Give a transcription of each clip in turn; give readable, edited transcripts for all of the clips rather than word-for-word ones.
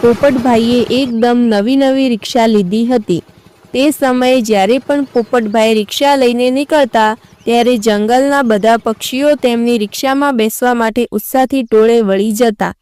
પોપટભાઈએ એકદમ નવી નવી રિક્ષા લીધી હતી. તે સમયે જ્યારે પણ પોપટભાઈ રિક્ષા લઈને નીકળતા ત્યારે જંગલના બધા પક્ષીઓ તેમની રિક્ષામાં બેસવા માટે ઉત્સાહથી ટોળે વળી જતા.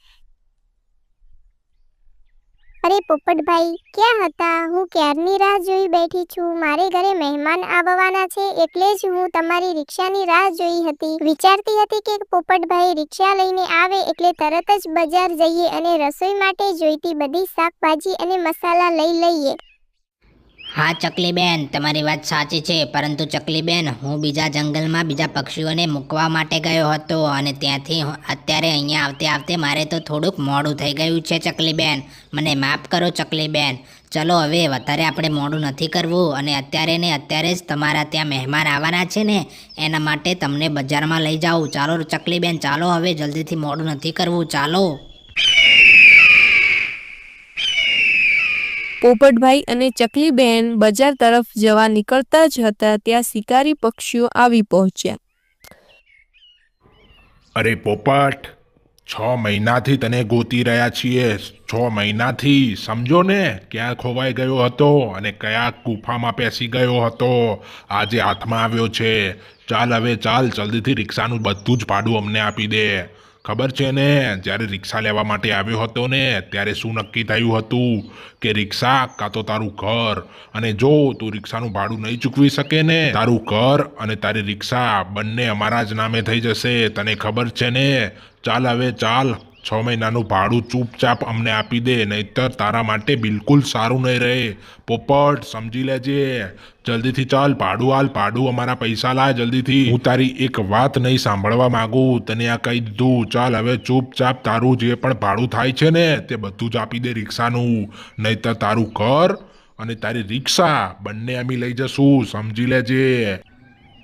અરે પોપટભાઈ, ક્યાં હતા? હું ક્યારની રાહ જોઈ બેઠી છું. મારે ઘરે મહેમાન આવવાના છે એટલે જ હું તમારી રિક્ષાની રાહ જોઈ હતી. વિચારતી હતી કે પોપટભાઈ રિક્ષા લઈને આવે એટલે તરત જ બજાર જઈએ અને રસોઈ માટે જોઈતી બધી શાકભાજી અને મસાલા લઈ લઈએ. હા ચકલીબેન, તમારી વાત સાચી છે, પરંતુ ચકલીબેન, હું બીજા જંગલમાં બીજા પક્ષીઓને મૂકવા માટે ગયો હતો અને ત્યાંથી અત્યારે અહીંયા આવતે આવતે મારે તો થોડુંક મોડું થઈ ગયું છે ચકલીબેન. મને માફ કરો ચકલીબેન. ચલો હવે વધારે આપણે મોડું નથી કરવું અને અત્યારે ને અત્યારે જ તમારા ત્યાં મહેમાન આવવાના છે ને એના માટે તમને બજારમાં લઈ જાઉં. ચાલો ચકલીબેન, ચાલો હવે, જલ્દીથી મોડું નથી કરવું, ચાલો. પોપટભાઈ અને ચકલીબેન બજાર તરફ જવા નીકળતા જ હતા ત્યાં શિકારી પક્ષીઓ આવી પહોંચ્યા. અરે પોપટ, 6 મહિનાથી તને ગોતી રહ્યા છીએ. 6 મહિનાથી, સમજો ને, ક્યાં ખોવાઈ ગયો હતો અને કયા ગુફામાં પેસી ગયો હતો. આજે હાથમાં આવ્યો છે. ચાલ હવે ચાલ, જલ્દીથી રિક્ષાનું બધું જ ભાડું અમને આપી દે. ખબર છે ને, જ્યારે રિક્ષા લેવા માટે આવ્યો હતો ને ત્યારે શું નક્કી થયું હતું કે રિક્ષા કાં તો તારું ઘર. અને જો તું રિક્ષાનું ભાડું નહીં ચૂકવી શકે ને, તારું ઘર અને તારી રિક્ષા બંને અમારા જ નામે થઈ જશે. તને ખબર છે ને. ચાલ હવે ચાલ, 6 મહિનાનું ભાડું ચૂપચાપ અમને આપી દે, નહીતર તારા માટે બિલકુલ સારું નહીં રહે. પોપટ, સમજી લેજે. જલ્દીથી ચાલ, ભાડું હાલ, ભાડું, અમારા પૈસા લાય જલ્દીથી. હું તારી એક વાત નહીં સાંભળવા માંગુ, તને આ કહી દીધું. ચાલ હવે ચૂપચાપ તારું જે પણ ભાડું થાય છે ને તે બધું જ આપી દે રિક્ષાનું, નહીતર તારું ઘર અને તારી રિક્ષા બંને અમે લઈ જશું, સમજી લેજે.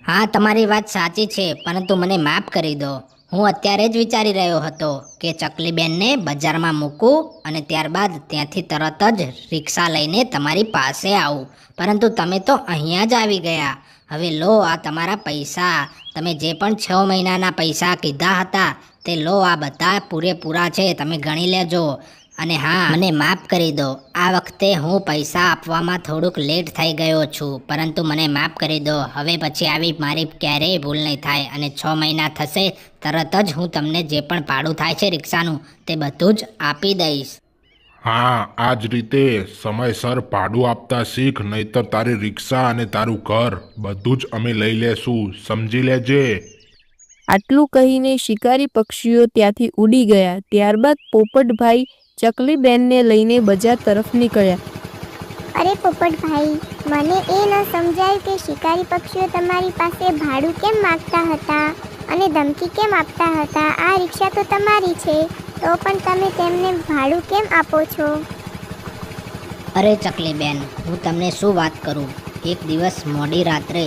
હા, તમારી વાત સાચી છે, પરંતુ મને માફ કરી દો. હું અત્યારે જ વિચારી રહ્યો હતો કે ચકલીબેનને બજારમાં મૂકું અને ત્યારબાદ ત્યાંથી તરત જ રિક્ષા લઈને તમારી પાસે આવું, પરંતુ તમે તો અહીંયા જ આવી ગયા. હવે લો આ તમારા પૈસા. તમે જે પણ 6 મહિનાના પૈસા કીધા હતા તે લો, આ બધા પૂરેપૂરા છે, તમે ગણી લેજો. અને હા, મને માફ કરી દો. આ વખતે હું પૈસા આપવામાં થોડુંક લેટ થઈ ગયો છું, પરંતુ મને માફ કરી દો. હવે પછી આવી મારી ક્યારેય ભૂલ નહીં થાય અને 6 મહિના થશે તરત જ હું તમને જે પણ ભાડું થાય છે રિક્ષાનું તે બધું જ આપી દઈશ. હા, આ જ રીતે સમયસર ભાડું આપતા શીખ, નહીતર તારી રિક્ષા અને તારું ઘર બધું જ અમે લઈ લેશું, સમજી લેજે. આટલું કહીને શિકારી પક્ષીઓ ત્યાંથી ઉડી ગયા. ત્યારબાદ પોપટભાઈ ચકલીબેનને લઈને બજાર તરફ નીકળ્યા. અરે પોપટભાઈ, મને એ ન સમજાયું કે શિકારી પક્ષીઓ તમારી પાસે ભાડું કેમ માંગતા હતા અને ધમકી કેમ આપતા હતા. આ રિક્ષા તો તમારી છે, તો પણ તમે તેમને ભાડું કેમ આપો છો? અરે ચકલીબેન, હું તમને શું વાત કરું. એક દિવસ મોડી રાત્રે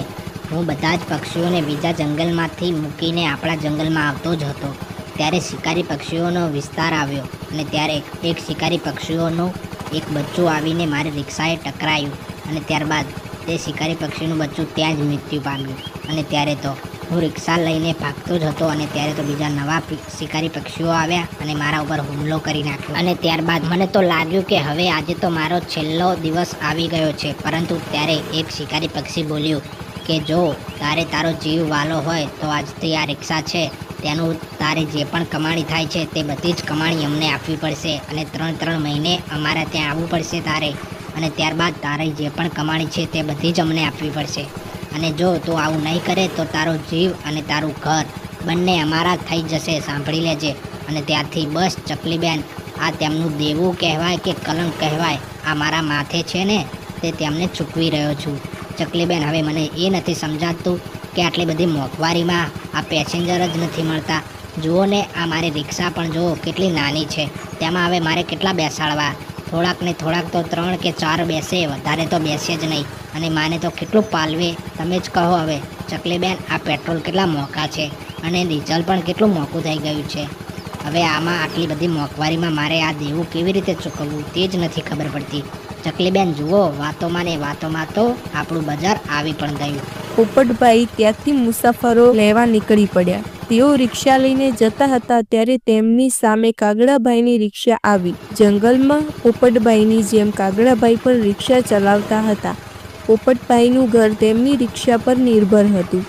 હું બધા જ પક્ષીઓને બીજા જંગલમાંથી મૂકીને આપણા જંગલમાં આવતો જ હતો. ત્યારે શિકારી પક્ષીઓનો વિસ્તાર આવ્યો અને ત્યારે એક શિકારી પક્ષીઓનું એક બચ્ચું આવીને મારી રિક્ષાએ ટકરાયું અને ત્યારબાદ તે શિકારી પક્ષીનું બચ્ચું ત્યાં જ મૃત્યુ પામ્યું. અને ત્યારે તો હું રિક્ષા લઈને ભાગતો જ હતો અને ત્યારે તો બીજા નવા શિકારી પક્ષીઓ આવ્યા અને મારા ઉપર હુમલો કરી નાખ્યો. અને ત્યારબાદ મને તો લાગ્યું કે હવે આજે તો મારો છેલ્લો દિવસ આવી ગયો છે, પરંતુ ત્યારે એક શિકારી પક્ષી બોલ્યું કે જો તારે તારો જીવ વાલો હોય તો આજથી આ રિક્ષા છે તેનું તારે જે પણ કમાણી થાય છે તે બધી જ કમાણી અમને આપવી પડશે અને 3 મહિને અમારા ત્યાં આવવું પડશે તારે. અને ત્યારબાદ તારી જે પણ કમાણી છે તે બધી જ અમને આપવી પડશે. અને જો તું આવું નહીં કરે તો તારો જીવ અને તારું ઘર બંને અમારા થઈ જશે, સાંભળી લેજે. અને ત્યારથી બસ ચકલીબેન, આ તેમનું દેવું કહેવાય કે કલંક કહેવાય, આ મારા માથે છે ને તે તેમને ચૂકવી રહ્યો છું. ચકલીબેન, હવે મને એ નથી સમજાતું કે આટલી બધી મોંઘવારીમાં આ પેસેન્જર જ નથી મળતા. જુઓ ને, આ મારી રિક્ષા પણ જુઓ કેટલી નાની છે, તેમાં હવે મારે કેટલા બેસાડવા? થોડાક ને થોડાક તો 3 કે 4 બેસે, વધારે તો બેસે જ નહીં. અને માને તો કેટલું પાલવે, તમે જ કહો હવે. ચકલીબેન, આ પેટ્રોલ કેટલા મોંઘા છે અને ડીઝલ પણ કેટલું મોંઘું થઈ ગયું છે. હવે આમાં આટલી બધી મોંઘવારીમાં મારે આ દેવું કેવી રીતે ચૂકવવું તે જ નથી ખબર પડતી. ચકલીબેન જુઓ, વાતોમાં ને વાતોમાં તો આપણું બજાર આવી પણ ગયું. પોપટભાઈ ત્યાંથી મુસાફરો લેવા નીકળી પડ્યા. તેઓ રિક્ષા લઈને જતા હતા ત્યારે તેમની સામે કાગડાભાઈની રિક્ષા આવી. જંગલમાં પોપટભાઈની જેમ કાગડાભાઈ પણ રિક્ષા ચલાવતા હતા. પોપટભાઈનું ઘર તેમની રિક્ષા પર નિર્ભર હતું,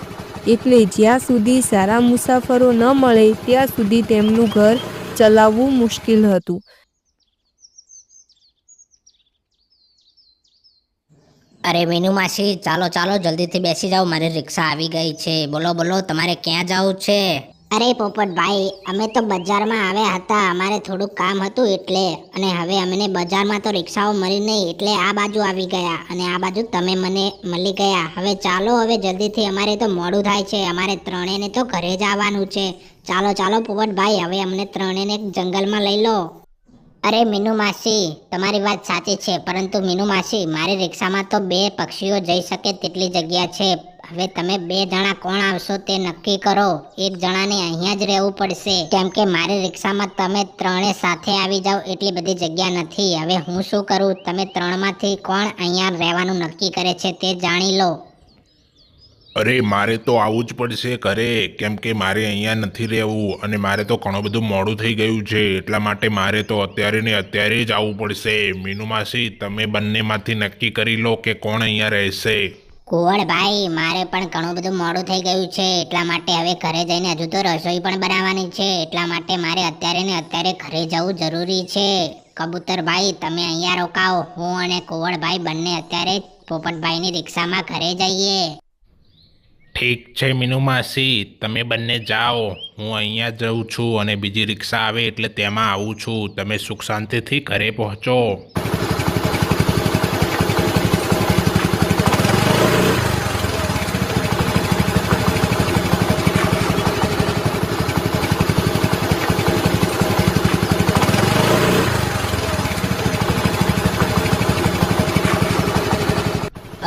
એટલે જ્યાં સુધી સારા મુસાફરો ન મળે ત્યાં સુધી તેમનું ઘર ચલાવવું મુશ્કેલ હતું. અરે મીનુ માસી, ચાલો ચાલો જલ્દીથી બેસી જાઓ, મારી રિક્ષા આવી ગઈ છે. બોલો બોલો, તમારે ક્યાં જવું છે? અરે પોપટભાઈ, અમે તો બજારમાં આવ્યા હતા, અમારે થોડુંક કામ હતું એટલે, અને હવે અમને બજારમાં તો રિક્ષાઓ મળી નહીં એટલે આ બાજુ આવી ગયા, અને આ બાજુ તમે મને મળી ગયા. હવે ચાલો, હવે જલ્દીથી, અમારે તો મોડું થાય છે, અમારે ત્રણેયને તો ઘરે જવાનું છે. ચાલો ચાલો પોપટભાઈ, હવે અમને ત્રણેયને જંગલમાં લઈ લો. અરે મીનુ માસી, તમારી વાત સાચી છે, પરંતુ મીનુ માસી, મારી રિક્ષામાં તો 2 પક્ષીઓ જઈ શકે તેટલી જગ્યા છે. હવે તમે 2 જણા કોણ આવશો તે નક્કી કરો. એક જણાને અહીંયા જ રહેવું પડશે, કેમ કે મારી રિક્ષામાં તમે ત્રણે સાથે આવી જાઓ એટલી બધી જગ્યા નથી. હવે હું શું કરું? તમે 3માંથી કોણ અહીંયા રહેવાનું નક્કી કરે છે તે જાણી લો. અરે મારે તો આવવું જ પડશે ઘરે, કેમ કે મારે અહીંયા નથી રહેવું અને મારે તો ઘણું બધું મોડું થઈ ગયું છે, એટલા માટે મારે તો અત્યારે ને અત્યારે જ આવવું પડશે. મીનુ માસી, તમે બંનેમાંથી નક્કી કરી લો કે કોણ અહીંયા રહેશે. કુંવરભાઈ, મારે પણ ઘણું બધું મોડું થઈ ગયું છે, એટલા માટે હવે ઘરે જઈને હજુ તો રસોઈ પણ બનાવવાની છે, એટલા માટે મારે અત્યારે ને અત્યારે ઘરે જવું જરૂરી છે. કબૂતરભાઈ, તમે અહીંયા રોકાઓ, હું અને કુંવરભાઈ બંને અત્યારે પોપટભાઈની રિક્ષામાં ઘરે જઈએ. ઠીક છે મીનુ માસી, તમે બંને જાઓ, હું અહીંયા જઉં છું અને બીજી રિક્ષા આવે એટલે તેમાં આવું છું. તમે સુખ શાંતિથી ઘરે પહોંચો.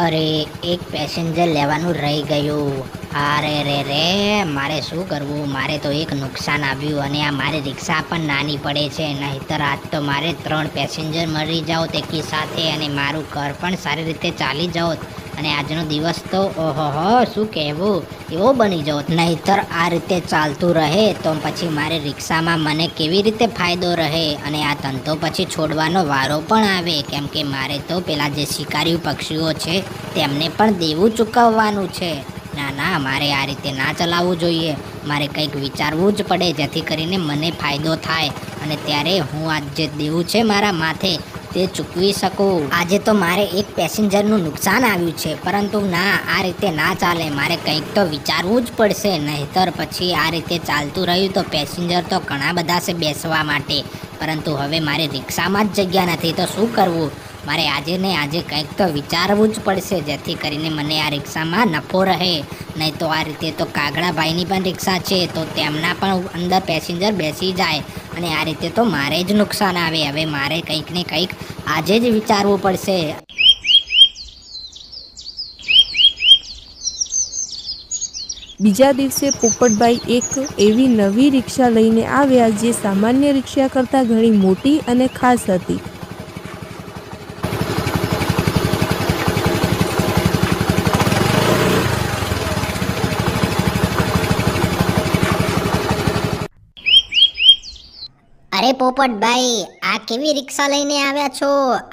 અરે, એક પેસેન્જર લેવાનું રહી ગયું. અરે રે, મારે શું કરવું? મારે તો એક નુકસાન આવ્યું અને આ મારી રિક્ષા પણ નાની પડે છે. નહીંતર આજ તો મારે 3 પેસેન્જર મળી જાઓ તેકી સાથે, અને મારું ઘર પણ સારી રીતે ચાલી જાઓ, અને આજનો દિવસ તો ઓહોહો, શું કહેવું, એવો બની જાઓ. નહીંતર આ રીતે ચાલતું રહે તો પછી મારી રિક્ષામાં મને કેવી રીતે ફાયદો રહે, અને આ ધંધો પછી છોડવાનો વારો પણ આવે, કેમ કે મારે તો પેલા જે શિકારી પક્ષીઓ છે તેમને પણ દેવું ચૂકવવાનું છે. ના ના, મારે આ રીતે ના ચલાવવું જોઈએ. મારે કંઈક વિચારવું જ પડે જેથી કરીને મને ફાયદો થાય, અને ત્યારે હું આ જે દેવું છે મારા માથે તે ચૂકવી શકું. આજે તો મારે એક પેસેન્જરનું નુકસાન આવ્યું છે, પરંતુ ના, આ રીતે ના ચાલે. મારે કંઈક તો વિચારવું જ પડશે, નહીંતર પછી આ રીતે ચાલતું રહ્યું તો પેસેન્જર તો ઘણા બધા છે બેસવા માટે, પરંતુ હવે મારી રિક્ષામાં જ જગ્યા નથી, તો શું કરવું? મારે આજે ને આજે કંઈક તો વિચારવું જ પડશે જેથી કરીને મને આ રિક્ષામાં નફો રહે. નહીં તો આ રીતે તો કાગડાભાઈની પણ રિક્ષા છે, તો તેમના પણ અંદર પેસેન્જર બેસી જાય, અને આ રીતે તો મારે જ નુકસાન આવે. હવે મારે કંઈક ને કંઈક આજે જ વિચારવું પડશે. બીજા દિવસે પોપટભાઈ એક એવી નવી રિક્ષા લઈને આવ્યા જે સામાન્ય રિક્ષા કરતાં ઘણી મોટી અને ખાસ હતી. અરે પોપટભાઈ, આ કેવી રિક્ષા લઈને આવ્યા છો?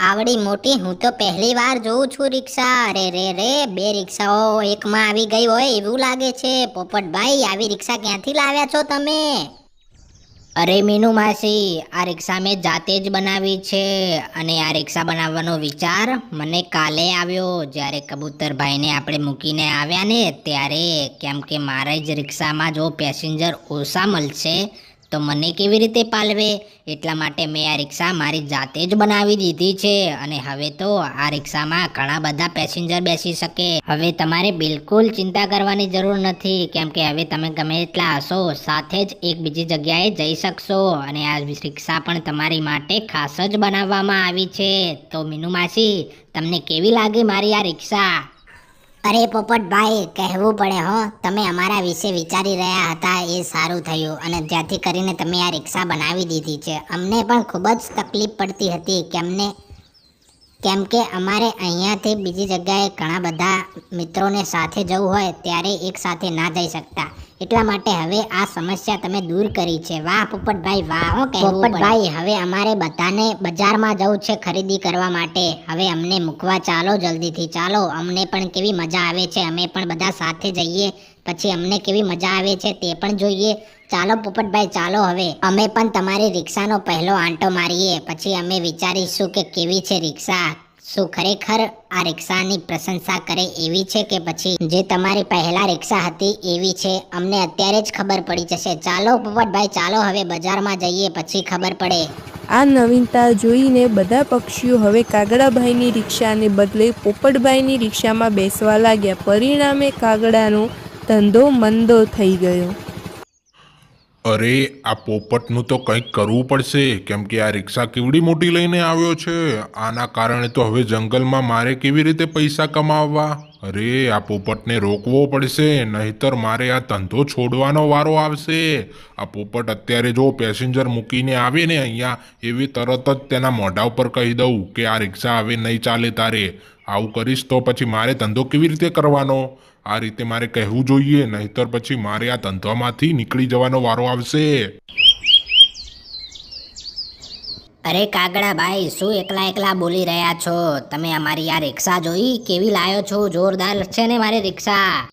આવડી મોટી હું તો પહેલી વાર જોઉં છું રિક્ષા. અરે રે, 2 રિક્ષાઓ એકમાં આવી ગઈ હોય એવું લાગે છે. પોપટભાઈ, આવી રિક્ષા ક્યાંથી લાવ્યા છો તમે? અરે મીનુ માસી, આ રિક્ષા મેં જાતે જ બનાવી છે, અને આ રિક્ષા બનાવવાનો વિચાર મને કાલે આવ્યો જ્યારે કબૂતરભાઈને આપણે મૂકીને આવ્યા ને ત્યારે, કેમ કે મારા જ રિક્ષામાં જો પેસેન્જર ઓછા મળશે તો મને કેવી રીતે પાલવે, એટલા માટે મેં આ રિક્ષા મારી જાતે જ બનાવી દીધી છે, અને હવે તો આ રિક્ષામાં ઘણા બધા પેસેન્જર બેસી શકે. હવે તમારે બિલકુલ ચિંતા કરવાની જરૂર નથી, કેમ કે હવે તમે ગમે એટલા હશો સાથે જ એક બીજી જગ્યાએ જઈ શકશો, અને આ રિક્ષા પણ તમારી માટે ખાસ જ બનાવવામાં આવી છે. તો મીનુ માસી, તમને કેવી લાગી મારી આ રિક્ષા? અરે પોપટભાઈ, કહેવું પડે હો, તમે અમારા વિશે વિચારી રહ્યા હતા એ સારું થયું, અને જ્યાંથી કરીને તમે આ રિક્ષા બનાવી દીધી છે. અમને પણ ખૂબ જ તકલીફ પડતી હતી કેમ કે અમારે અહીંયાથી બીજી જગ્યાએ ઘણા બધા મિત્રોને સાથે જવું હોય ત્યારે એક સાથે ના જઈ શકતા, એટલા માટે હવે આ સમસ્યા તમે દૂર કરી છે. વાહ પોપટભાઈ વાહ. હો પોપટભાઈ, હવે અમારે બધાને બજારમાં જવું છે ખરીદી કરવા માટે. હવે અમને મૂકવા ચાલો જલ્દીથી, ચાલો. અમને પણ કેવી મજા આવે છે, અમે પણ બધા સાથે જઈએ પછી અમને કેવી મજા આવે છે તે પણ જોઈએ. ચાલો પોપટભાઈ ચાલો, હવે અમે પણ તમારી રિક્ષાનો પહેલો આંટો મારીએ, પછી અમે વિચારીશું કે કેવી છે રિક્ષા. શું ખરેખર આ રિક્ષાની પ્રશંસા કરે એવી છે કે પછી જે તમારી પહેલા રિક્ષા હતી એવી છે, અમને અત્યારે જ ખબર પડી જશે. ચાલો પોપટભાઈ ચાલો, હવે બજારમાં જઈએ પછી ખબર પડે. આ નવીનતા જોઈને બધા પક્ષીઓ હવે કાગડાભાઈની રિક્ષાને બદલે પોપટભાઈની રિક્ષામાં બેસવા લાગ્યા. પરિણામે કાગડાનો ધંધો મંદો થઈ ગયો. અરે આ પોપટનું તો કંઈક કરવું પડશે, કેમ કે આ રિક્ષા કેવડી મોટી લઈને આવ્યો છે. આના કારણે તો હવે જંગલમાં મારે કેવી રીતે પૈસા કમાવવા? અરે આ પોપટને રોકવો પડશે, નહીતર મારે આ ધંધો છોડવાનો વારો આવશે. આ પોપટ અત્યારે જો પેસેન્જર મૂકીને આવે ને અહીંયા, એવી તરત જ તેના મોઢા ઉપર કહી દઉં કે આ રિક્ષા હવે નહીં ચાલે તારે. આવું કરીશ તો પછી મારે ધંધો કેવી રીતે કરવાનો? આ રીતે મારે કહેવું જોઈએ, નહીતર પછી મારે આ ધંધામાંથી નીકળી જવાનો વારો આવશે. અરે કાગડાભાઈ, શું એકલા એકલા બોલી રહ્યા છો? તમે અમારી આ રિક્ષા જોઈ કેવી લાયો છો? જોરદાર છે ને મારી રિક્ષા.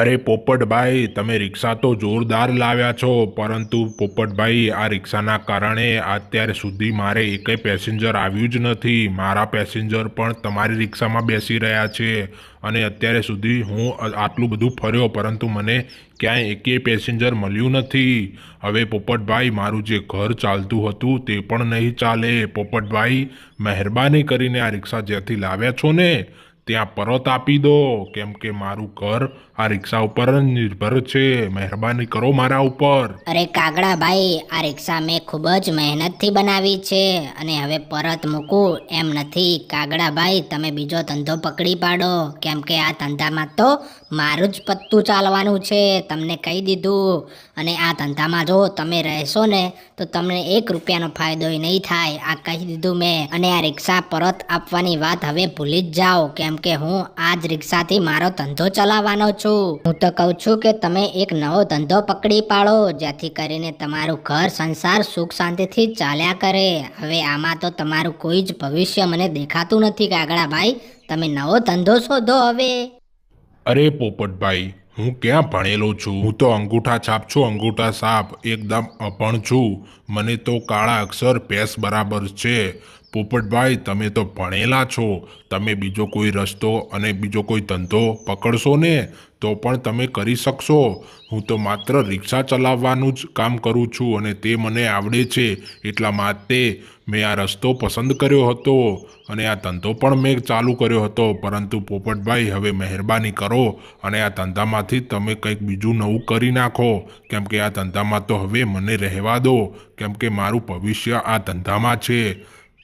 અરે પોપટભાઈ, તમે રિક્ષા તો જોરદાર લાવ્યા છો, પરંતુ પોપટભાઈ આ રિક્ષાના કારણે અત્યાર સુધી મારે એકેય પેસેન્જર આવ્યું જ નથી. મારા પેસેન્જર પણ તમારી રિક્ષામાં બેસી રહ્યા છે અને અત્યારે સુધી હું આટલું બધું ફર્યો પરંતુ મને ક્યાંય એકેય પેસેન્જર મળ્યું નથી. હવે પોપટભાઈ મારું જે ઘર ચાલતું હતું તે પણ નહીં ચાલે. પોપટભાઈ મહેરબાની કરીને આ રિક્ષા જ્યાંથી લાવ્યા છો ને ત્યાં પરત આપી દો, કેમ કે મારું ઘર આ રિક્ષા ઉપર જ નિર્ભર છે. મહેરબાની કરો મારા ઉપર. અરે કાગડાભાઈ, આ રિક્ષા મેં ખૂબ જ મહેનતથી બનાવી છે અને હવે પરત મૂકું એમ નથી. કાગડાભાઈ તમે બીજો ધંધો પકડી પાડો, કેમ કે આ ધંધામાં તો મારું જ પત્તું ચાલવાનું છે, તમને કહી દીધું. અને આ ધંધામાં જો તમે રહેશો ને તો તમને 1 રૂપિયાનો ફાયદો નહીં થાય, આ કહી દીધું મેં. અને આ રિક્ષા પરત આપવાની વાત હવે ભૂલી જ જાઓ, કેમ કે હું આ જ રિક્ષાથી મારો ધંધો ચલાવવાનો છું. હું તો કહું છું કે તમે એક નવો ધંધો પકડી પાડો, જેથી કરીને તમારું ઘર સંસાર સુખ શાંતિથી ચાલ્યા કરે. હવે આમાં તો તમારું કોઈ જ ભવિષ્ય મને દેખાતું નથી કાગડાભાઈ, તમે નવો ધંધો શોધો હવે. અરે પોપટભાઈ, હું ક્યાં ભણેલો છું? હું તો અંગૂઠા છાપ છું, અંગૂઠા છાપ. એકદમ અભણ છું, મને તો કાળા અક્ષર ભેંસ બરાબર છે. પોપટભાઈ તમે તો ભણેલા છો, તમે બીજો કોઈ રસ્તો અને બીજો કોઈ ધંધો પકડશો ને તો પણ તમે કરી શકશો. હું તો માત્ર રિક્ષા ચલાવવાનું જ કામ કરું છું અને તે મને આવડે છે, એટલા માટે મેં આ રસ્તો પસંદ કર્યો હતો અને આ ધંધો પણ મેં ચાલુ કર્યો હતો. પરંતુ પોપટભાઈ હવે મહેરબાની કરો અને આ ધંધામાંથી તમે કંઈક બીજું નવું કરી નાખો, કેમ કે આ ધંધામાં તો હવે મને રહેવા દો, કેમ કે મારું ભવિષ્ય આ ધંધામાં છે.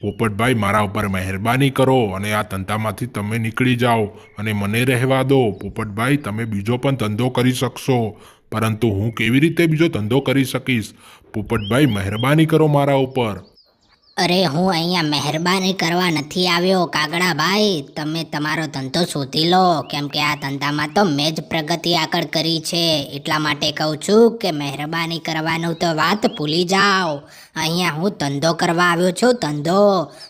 પોપટભાઈ મારા ઉપર મહેરબાની કરો અને આ ધંધામાંથી તમે નીકળી જાઓ અને મને રહેવા દો. પોપટભાઈ તમે બીજો પણ ધંધો કરી શકશો, પરંતુ હું કેવી રીતે બીજો ધંધો કરી શકીશ? પોપટભાઈ મહેરબાની કરો મારા ઉપર. અરે હું અહીંયા મહેરબાની કરવા નથી આવ્યો કાગડાભાઈ, તમે તમારો ધંધો શોધી લો, કેમ કે આ ધંધામાં તો મેં જ પ્રગતિ આગળ કરી છે. એટલા માટે કહું છું કે મહેરબાની કરવાનું તો વાત ભૂલી જાઓ. અહીંયા હું ધંધો કરવા આવ્યો છું, ધંધો,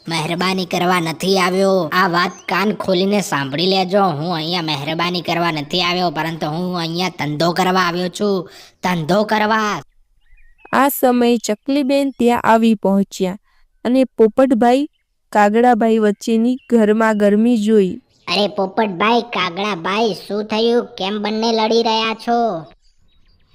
મહેરબાની કરવા નથી આવ્યો. આ વાત કાન ખોલીને સાંભળી લેજો, હું અહીંયા મહેરબાની કરવા નથી આવ્યો, પરંતુ હું અહીંયા ધંધો કરવા આવ્યો છું, ધંધો કરવા. આ સમયે ચકલીબેન ત્યાં આવી પહોંચ્યા અને પોપટભાઈ કાગડાભાઈ વચ્ચેની ગરમા ગરમી જોઈ. અરે પોપટભાઈ, કાગડાભાઈ, શું થયું? કેમ બંને લડી રહ્યા છો?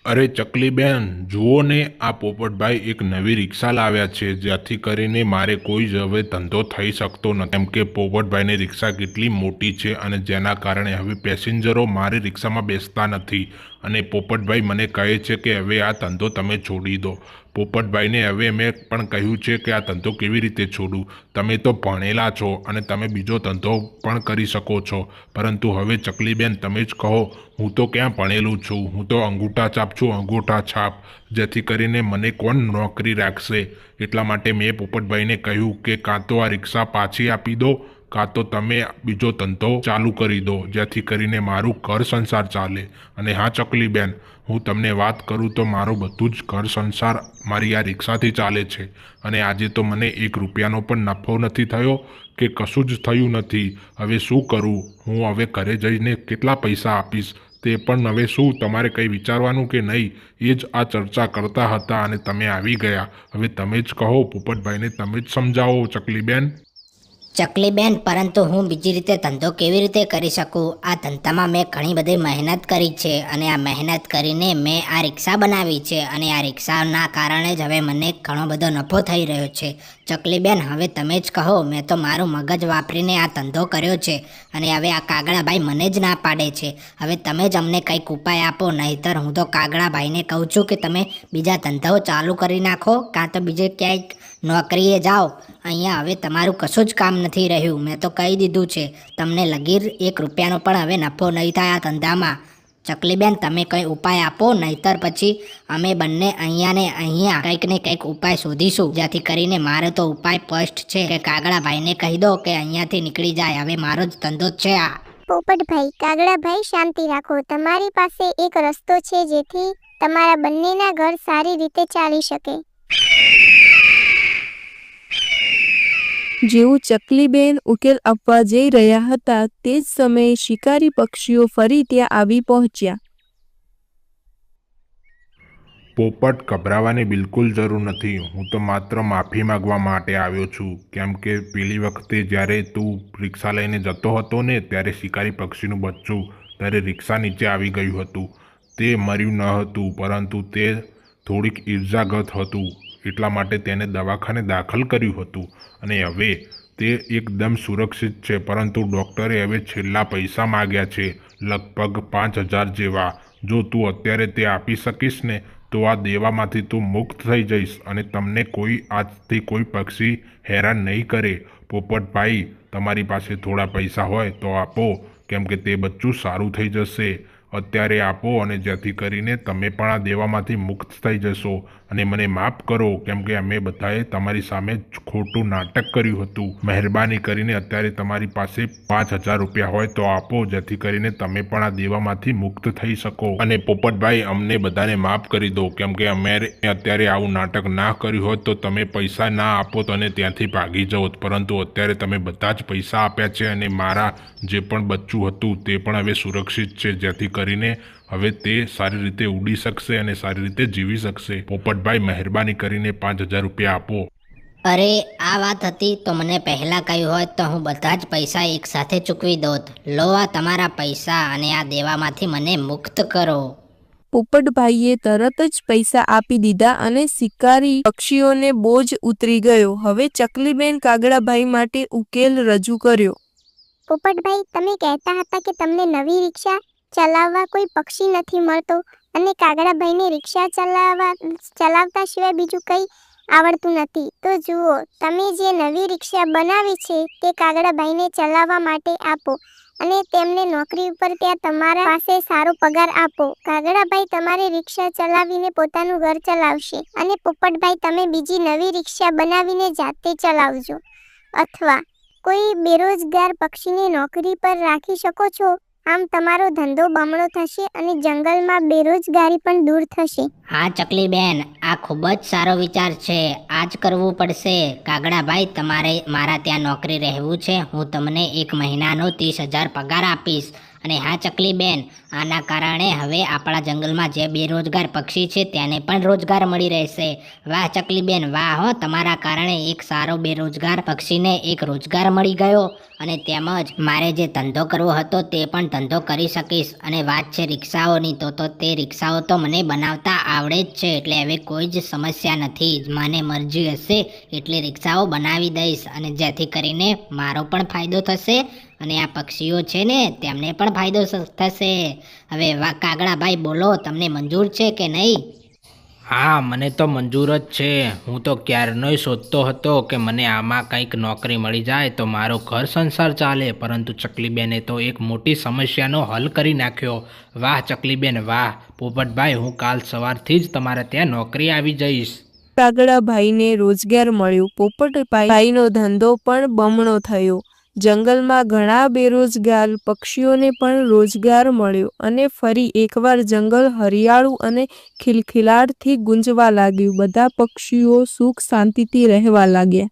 અરે ચકલીબેન જુઓ ને, આ પોપટભાઈ એક નવી રિક્ષા લાવ્યા છે, જેથી કરીને મારે કોઈ જ હવે ધંધો થઈ શકતો નથી, કેમ કે પોપટભાઈની રિક્ષા કેટલી મોટી છે અને જેના કારણે હવે પેસેન્જરો મારી રિક્ષામાં બેસતા નથી અને પોપટભાઈ મને કહે છે કે હવે આ ધંધો તમે છોડી દો. પોપટભાઈને હવે મેં પણ કહ્યું છે કે આ ધંધો કેવી રીતે છોડું. તમે તો ભણેલા છો અને તમે બીજો ધંધો પણ કરી શકો છો, પરંતુ હવે ચકલીબેન તમે જ કહો. હું તો ક્યાં ભણેલું છું, હું તો અંગૂઠા છાપ છું, અંગૂઠા છાપ. જેથી કરીને મને કોણ નોકરી રાખશે. એટલા માટે મેં પોપટભાઈને કહ્યું કે કાં તો આ રિક્ષા પાછી આપી દો, કાં તો તમે બીજો ધંધો ચાલુ કરી દો, જેથી કરીને મારું ઘર સંસાર ચાલે. અને હા ચકલીબેન, હું તમને વાત કરું તો મારું બધું જ ઘર સંસાર મારી આ રિક્ષાથી ચાલે છે. અને આજે તો મને 1 રૂપિયાનો પણ નફો નથી થયો કે કશું જ થયું નથી. હવે શું કરું હું? હવે ઘરે જઈને કેટલા પૈસા આપીશ તે પણ હવે શું તમારે કંઈ વિચારવાનું કે નહીં? એ જ આ ચર્ચા કરતા હતા અને તમે આવી ગયા. હવે તમે જ કહો પોપટભાઈને, તમે જ સમજાવો ચકલીબેન. ચકલીબેન, પરંતુ હું બીજી રીતે ધંધો કેવી રીતે કરી શકું? આ ધંધામાં મેં ઘણી બધી મહેનત કરી છે અને આ મહેનત કરીને મેં આ રિક્ષા બનાવી છે અને આ રિક્ષાના કારણે જ હવે મને ઘણો બધો નફો થઈ રહ્યો છે. ચકલીબેન, હવે તમે જ કહો. મેં તો મારું મગજ વાપરીને આ ધંધો કર્યો છે અને હવે આ કાગડાભાઈ મને જ ના પાડે છે. હવે તમે જ અમને કંઈક ઉપાય આપો, નહીંતર હું તો કાગડાભાઈને કહું છું કે તમે બીજા ધંધાઓ ચાલુ કરી નાખો, કાં તો બીજે ક્યાંક નોકરીએ જાઓ. અહીંયા હવે તમારું કશું જ કામ નથી રહ્યું. મેં તો કહી દીધું છે, તમને લગીર 1 રૂપિયાનો પણ હવે નફો નહીં થાય આ ધંધામાં. ચકલીબેન, તમે કંઈ ઉપાય આપો, નહીંતર પછી અમે બંને અહીંયા કંઈક ને કંઈક ઉપાય શોધીશું. જેથી કરીને મારો તો ઉપાય સ્પષ્ટ છે કે કાગડાભાઈને કહી દો કે અહીંયાથી નીકળી જાય. હવે મારો જ ધંધો છે આ. પોપટભાઈ, કાગડાભાઈ, શાંતિ રાખો. તમારી પાસે એક રસ્તો છે જેથી તમારા બંનેના ઘર સારી રીતે ચાલી શકે. જેવું ચકલીબેન ઉકેલ આપવા જઈ રહ્યા હતા તે જ સમયે શિકારી પક્ષીઓ ફરી ત્યાં આવી પહોંચ્યા. પોપટ, ગભરાવાની બિલકુલ જરૂર નથી. હું તો માત્ર માફી માંગવા માટે આવ્યો છું. કેમ કે પેલી વખતે જ્યારે તું રિક્ષા લઈને જતો હતો ને, ત્યારે શિકારી પક્ષીનું બચ્ચું ત્યારે રિક્ષા નીચે આવી ગયું હતું. તે મર્યું ન હતું, પરંતુ તે થોડીક ઈજાગ્રસ્ત હતું. એટલા માટે તેને દવાખાને દાખલ કર્યું હતું અને હવે તે એકદમ સુરક્ષિત છે. પરંતુ ડૉક્ટરે હવે છેલ્લા પૈસા માગ્યા છે, લગભગ 5,000 જેવા. જો તું અત્યારે તે આપી શકીશ ને તો આ દેવામાંથી તું મુક્ત થઈ જઈશ અને તમને આજથી કોઈ પક્ષી હેરાન નહીં કરે. પોપટભાઈ, તમારી પાસે થોડા પૈસા હોય તો આપો, કેમ કે તે બચ્ચું સારું થઈ જશે. અત્યારે આપો, અને જેથી કરીને તમે પણ આ દેવામાંથી મુક્ત થઈ જશો. અને મને માફ કરો, કેમ કે અમે બધાએ તમારી સામે ખોટું નાટક કર્યું હતું. મહેરબાની કરીને અત્યારે તમારી પાસે 5,000 રૂપિયા હોય તો આપો, જેથી કરીને તમે પણ આ દેવામાંથી મુક્ત થઈ શકો. અને પોપટભાઈ, અમને બધાને માફ કરી દો, કેમ કે અમે અત્યારે આવું નાટક ના કર્યું હોત તો તમે પૈસા ના આપો અને ત્યાંથી ભાગી જાઓ. પરંતુ અત્યારે તમે બધા જ પૈસા આપ્યા છે અને મારા જે પણ બચ્ચું હતું તે પણ હવે સુરક્ષિત છે, જેથી કરીને હવે તે સારી રીતે ઉડી શકશે અને સારી રીતે જીવી શકશે. પોપટભાઈ, મહેરબાની કરીને 5,000 રૂપિયા આપો. અરે, આ વાત હતી તો મને પહેલાં કહ્યું હોત તો હું બધા જ પૈસા એકસાથે ચૂકવી દોત. લો આ તમારા પૈસા અને આ દેવામાંથી મને મુક્ત કરો. પોપટભાઈએ તરત જ પૈસા આપી દીધા અને શિકારી પક્ષીઓને બોજ ઉતરી ગયો. હવે ચકલીબેન કાગડાભાઈ માટે ઉકેલ રજૂ કર્યો. પોપટભાઈ, તમે કહેતા હતા કે તમને નવી રિક્ષા ચલાવવા કોઈ પક્ષી નથી મળતો અને કાગડાભાઈને રિક્ષા ચલાવતા સિવાય બીજું કંઈ આવડતું નથી. તો જુઓ, તમે જે નવી રિક્ષા બનાવી છે તે કાગડાભાઈને ચલાવવા માટે આપો અને તેમને નોકરી ઉપર ત્યાં તમારા પાસે સારો પગાર આપો. કાગડાભાઈ તમારી રિક્ષા ચલાવીને પોતાનું ઘર ચલાવશે અને પોપટભાઈ તમે બીજી નવી રિક્ષા બનાવીને જાતે ચલાવજો, અથવા કોઈ બેરોજગાર પક્ષીને નોકરી પર રાખી શકો છો. આમ તમારો ધંધો બમણો થશે અને જંગલમાં બેરોજગારી પણ દૂર થશે. હા ચકલીબેન, આ ખૂબ જ સારો વિચાર છે. આ જ કરવું પડશે. કાગડાભાઈ, તમારે મારા ત્યાં નોકરી રહેવું છે. હું તમને 1 મહિનાનો 30,000 પગાર આપીશ. અને હા ચકલીબેન, આના કારણે હવે આપણા જંગલમાં જે બેરોજગાર પક્ષી છે તેને પણ રોજગાર મળી રહેશે. વાહ ચકલીબેન, વાહ હો! તમારા કારણે એક સારો બેરોજગાર પક્ષીને એક રોજગાર મળી ગયો. અને તેમજ મારે જે ધંધો કરવો હતો તે પણ ધંધો કરી શકીશ. અને વાત છે રિક્ષાઓની, તો તે રિક્ષાઓ તો મને બનાવતા આવડે જ છે, એટલે હવે કોઈ જ સમસ્યા નથી. મને મરજી હશે એટલે રિક્ષાઓ બનાવી દઈશ, અને જેથી કરીને મારો પણ ફાયદો થશે અને આ પક્ષીઓ છે ને તેમને પણ ફાયદો થશે. હવે કાગડાભાઈ બોલો, તમને મંજૂર છે કે નહીં? હા, મને તો મંજૂર જ છે. હું તો ક્યારનોય શોધતો હતો કે મને આમાં કંઈક નોકરી મળી જાય તો મારો ઘર સંસાર ચાલે, પરંતુ ચકલીબેને તો એક મોટી સમસ્યાનો હલ કરી નાખ્યો. વાહ ચકલીબેન વાહ! પોપટભાઈ, હું કાલ સવારથી જ તમારા ત્યાં નોકરી આવી જઈશ. કાગડાભાઈને રોજગાર મળ્યો. પોપટભાઈનો ધંધો પણ બમણો થયો. જંગલમાં ઘણા બેરોજગાર પક્ષીઓને પણ રોજગાર મળ્યો અને ફરી એકવાર જંગલ હરિયાળું અને ખિલખિલાટથી ગુંજવા લાગ્યું. બધા પક્ષીઓ સુખ શાંતિથી રહેવા લાગ્યા.